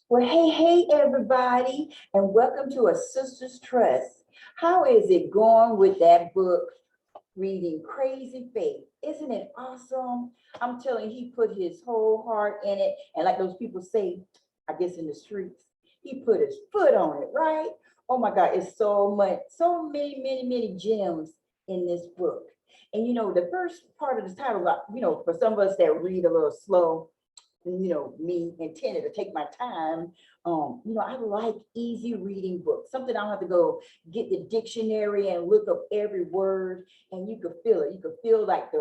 Well, hey, everybody, and welcome to A Sister's Trust. How is it going with that book, Reading Crazy Faith? Isn't it awesome? I'm telling you, he put his whole heart in it. And like those people say, I guess in the streets, he put his foot on it, right? Oh my God, it's so much, so many gems in this book. And the first part of the title, for some of us that read a little slow, me intended to take my time. I like easy reading books, something I don't have to go get the dictionary and look up every word, and you could feel it. You could feel like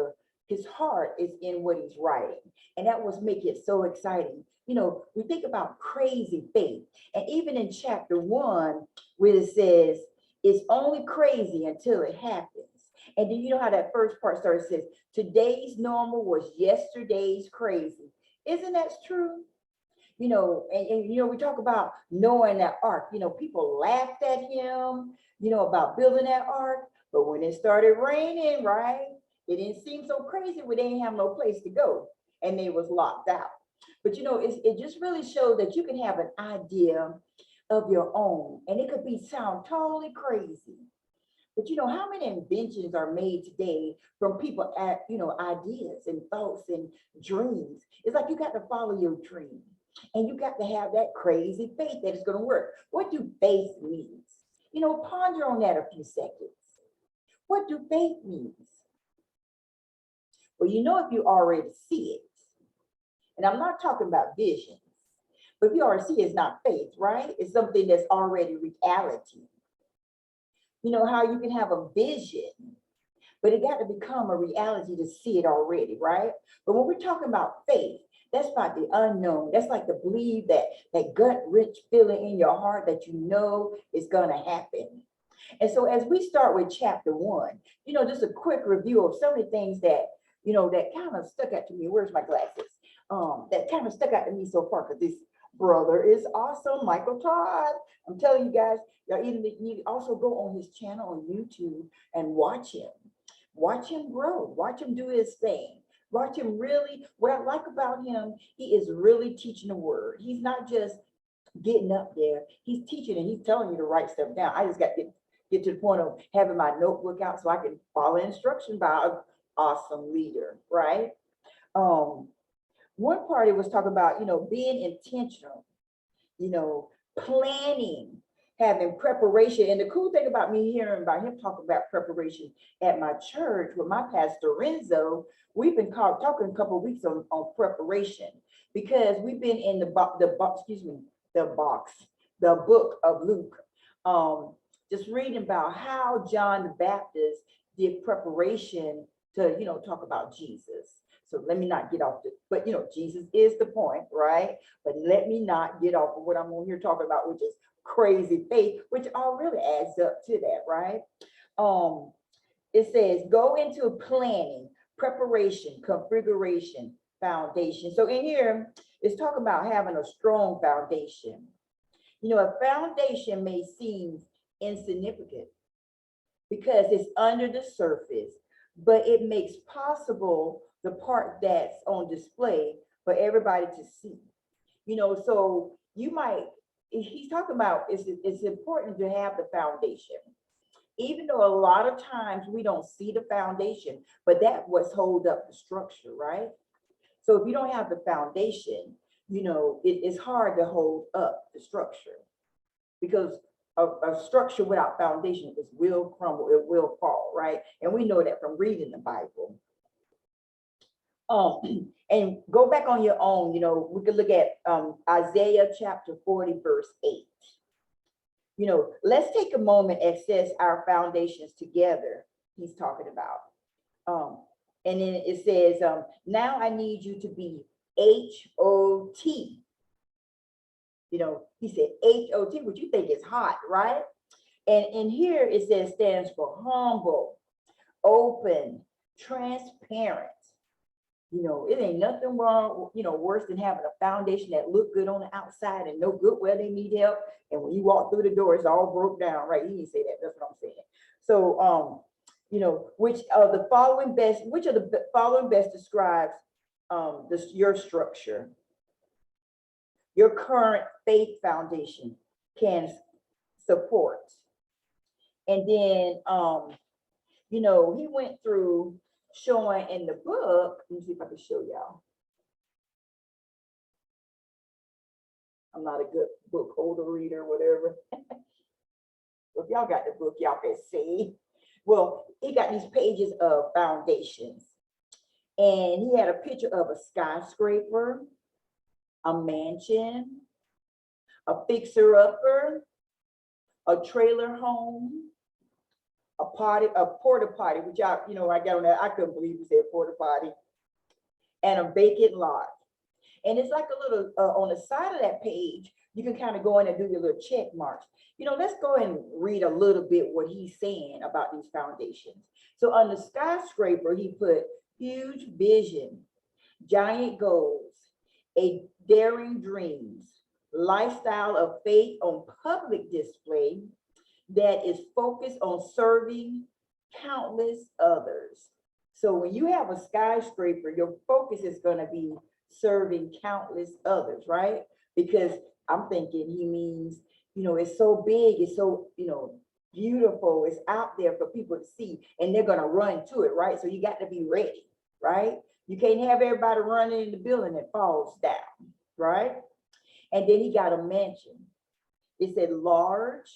his heart is in what he's writing. And that was make it so exciting. We think about crazy faith. And even in chapter 1, where it says, it's only crazy until it happens. And then you know how that first part starts, says, today's normal was yesterday's crazy. Isn't that true? And we talk about knowing that ark. People laughed at him, about building that ark. But when it started raining, right, it didn't seem so crazy when they didn't have no place to go and they was locked out. But it just really shows that you can have an idea of your own, and it could sound totally crazy. But how many inventions are made today from people at, ideas and thoughts and dreams? It's like you got to follow your dream, and you got to have that crazy faith that it's going to work. What do faith means? Ponder on that a few seconds. What do faith means? Well, if you already see it, and I'm not talking about visions, but if you already see it, it's not faith, right? It's something that's already reality. How you can have a vision, but it got to become a reality to see it already, right? But when we're talking about faith, that's about the unknown. That's like to believe that gut-wrench feeling in your heart that is going to happen. And so as we start with chapter 1, just a quick review of some of the things that, that kind of stuck out to me. Where's my glasses? That kind of stuck out to me so far, because this brother is awesome, Michael Todd. I'm telling you guys, you also go on his channel on YouTube and watch him grow, watch him do his thing, watch him really. What I like about him, he is really teaching the word. He's not just getting up there, he's teaching and he's telling you to write stuff down. I just got to get to the point of having my notebook out so I can follow instruction by an awesome leader, right? One part it was talking about, being intentional, planning, having preparation. And the cool thing about me hearing about him talking about preparation at my church with my pastor Renzo, we've been talking a couple of weeks on preparation, because we've been in the book of Luke, just reading about how John the Baptist did preparation to, talk about Jesus. So let me not get off but Jesus is the point, right? But let me not get off of what I'm on here talking about, which is crazy faith, which all really adds up to that, right? It says, go into planning, preparation, configuration, foundation. So in here, it's talking about having a strong foundation. A foundation may seem insignificant because it's under the surface, but it makes possible the part that's on display for everybody to see. So you might, he's talking about, it's important to have the foundation, even though a lot of times we don't see the foundation, but that's what's hold up the structure, right? So if you don't have the foundation, it's hard to hold up the structure, because a structure without foundation will crumble, it will fall, right? And we know that from reading the Bible. And go back on your own, we could look at Isaiah chapter 40, verse 8. Let's take a moment and assess our foundations together, he's talking about. And then it says, now I need you to be H-O-T. He said H-O-T, which you think is hot, right? And in here it says stands for humble, open, transparent. It ain't nothing wrong, worse than having a foundation that look good on the outside and no good where they need help. And when you walk through the door, it's all broke down, right? He didn't say that. That's what I'm saying. So, which of the following best describes your structure? your current faith foundation can support. And then, you know, he went through showing in the book, let me see if I can show y'all. I'm not a good book holder reader, whatever. If y'all got the book, y'all can see. Well, he got these pages of foundations. And he had a picture of a skyscraper, a mansion, a fixer-upper, a trailer home, a porta potty, which I, you know, I got on that, I couldn't believe he said porta potty, and a vacant lot. And it's like a little, on the side of that page, you can kind of go in and do your little check marks. You know, let's go and read a little bit what he's saying about these foundations. So on the skyscraper, he put huge vision, giant goals, a daring dreams, lifestyle of faith on public display that is focused on serving countless others. So when you have a skyscraper, your focus is going to be serving countless others, right? Because I'm thinking he means, you know, it's so big, it's so, you know, beautiful, it's out there for people to see, and they're going to run to it, right? So you got to be ready, right? You can't have everybody running in the building that falls down, right? And then he got a mansion. It said large,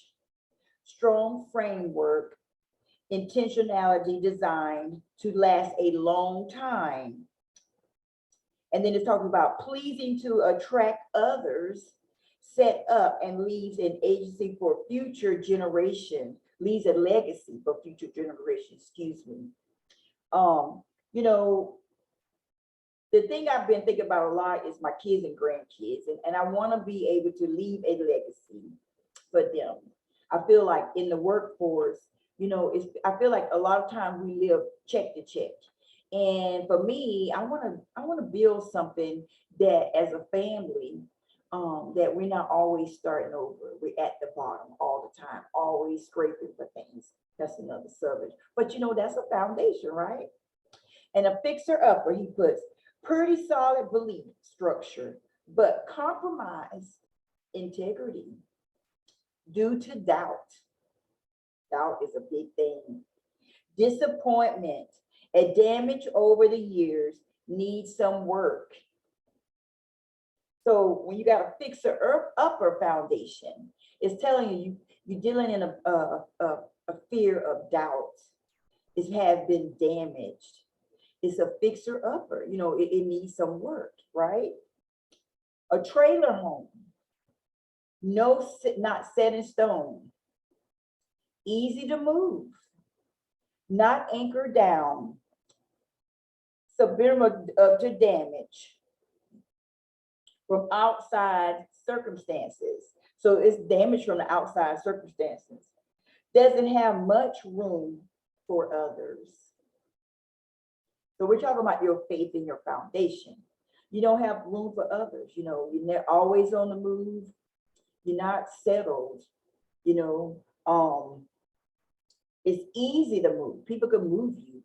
strong framework, intentionality designed to last a long time. And then it's talking about pleasing to attract others, set up and leaves an agency for future generation, leaves a legacy for future generations, excuse me. You know, the thing I've been thinking about a lot is my kids and grandkids, and I want to be able to leave a legacy for them. I feel like in the workforce, you know, I feel like a lot of times we live check to check. And for me, I want to build something that as a family, that we're not always starting over. We're at the bottom all the time, always scraping for things. That's another subject. But you know, that's a foundation, right? And a fixer upper, he puts pretty solid belief structure, but compromised integrity due to doubt. Doubt is a big thing. Disappointment, a damage over the years, needs some work. So when you got a fixer upper foundation, it's telling you, you're dealing in a fear of doubt. It has been damaged. It's a fixer upper, you know, it needs some work, right? A trailer home, not set in stone, easy to move, not anchored down, susceptible to damage from outside circumstances. So it's damage from the outside circumstances. Doesn't have much room for others. So we're talking about your faith in your foundation. You don't have room for others. You know, you're always on the move. You're not settled. You know, it's easy to move. People can move you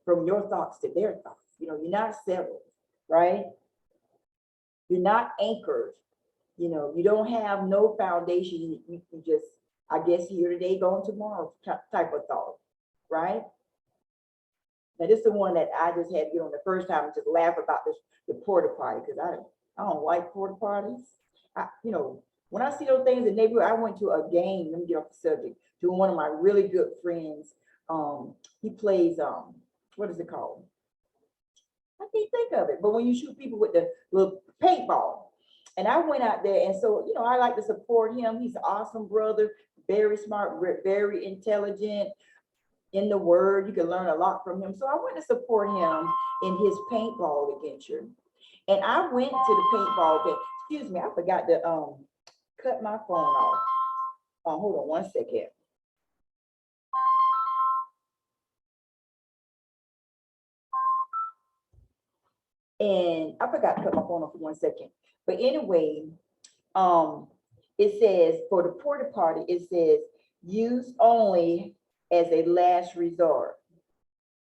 from your thoughts to their thoughts. You know, you're not settled, right? You're not anchored. You know, you don't have no foundation. You just, I guess, here today, gone tomorrow type of thought, right? Now, this is the one that I just had to get on the first time and just laugh about this, the porta potty, because I don't like porta potties. You know, when I see those things in the neighborhood, I went to a game, let me get off the subject, to one of my really good friends. He plays, what is it called? I can't think of it, but when you shoot people with the little paintball. And I went out there, and so, you know, I like to support him. He's an awesome brother, very smart, very intelligent in the word. You can learn a lot from him. So I went to support him in his paintball adventure. And I went to the paintball game. Excuse me, I forgot to cut my phone off. Hold on one second. And I forgot to cut my phone off for 1 second. But anyway, it says for the porta potty, it says use only as a last resort.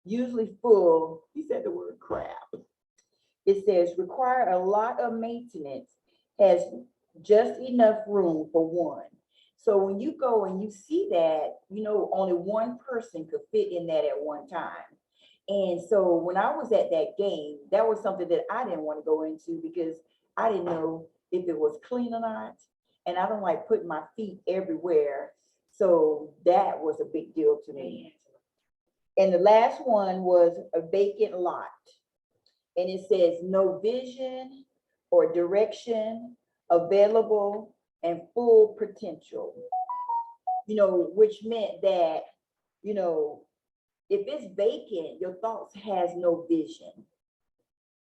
Usually full, he said the word crap. It says require a lot of maintenance has just enough room for one. So when you go and you see that, you know, only one person could fit in that at one time. And so when I was at that game, that was something that I didn't want to go into because I didn't know if it was clean or not. And I don't like putting my feet everywhere. So that was a big deal to me. And the last one was a vacant lot. And it says no vision or direction available and full potential. You know, which meant that, you know, if it's vacant, your thoughts has no vision.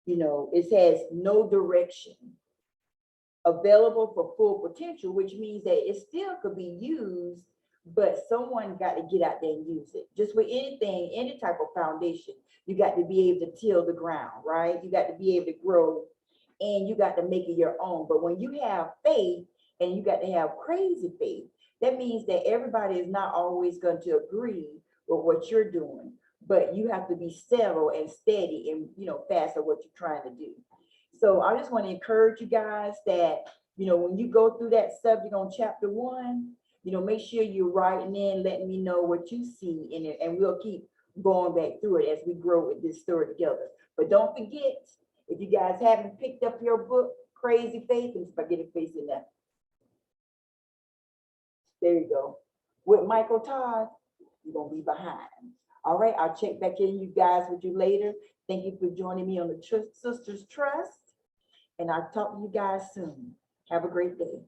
You know, it has no direction available for full potential, which means that it still could be used, but someone got to get out there and use it. Just with anything, any type of foundation, you got to be able to till the ground, right? You got to be able to grow and you got to make it your own. But when you have faith and you got to have crazy faith, that means that everybody is not always going to agree with what you're doing, but you have to be settled and steady and, you know, fast at what you're trying to do. So I just want to encourage you guys that, you know, when you go through that subject on chapter 1, you know, make sure you're writing in, letting me know what you see in it, and we'll keep going back through it as we grow with this story together. But don't forget, if you guys haven't picked up your book, Crazy Faith, and Spaghetti Face in there. There you go. With Michael Todd, you're going to be behind. All right, I'll check back in you guys with you later. Thank you for joining me on the Sisters Trust. And I'll talk to you guys soon. Have a great day.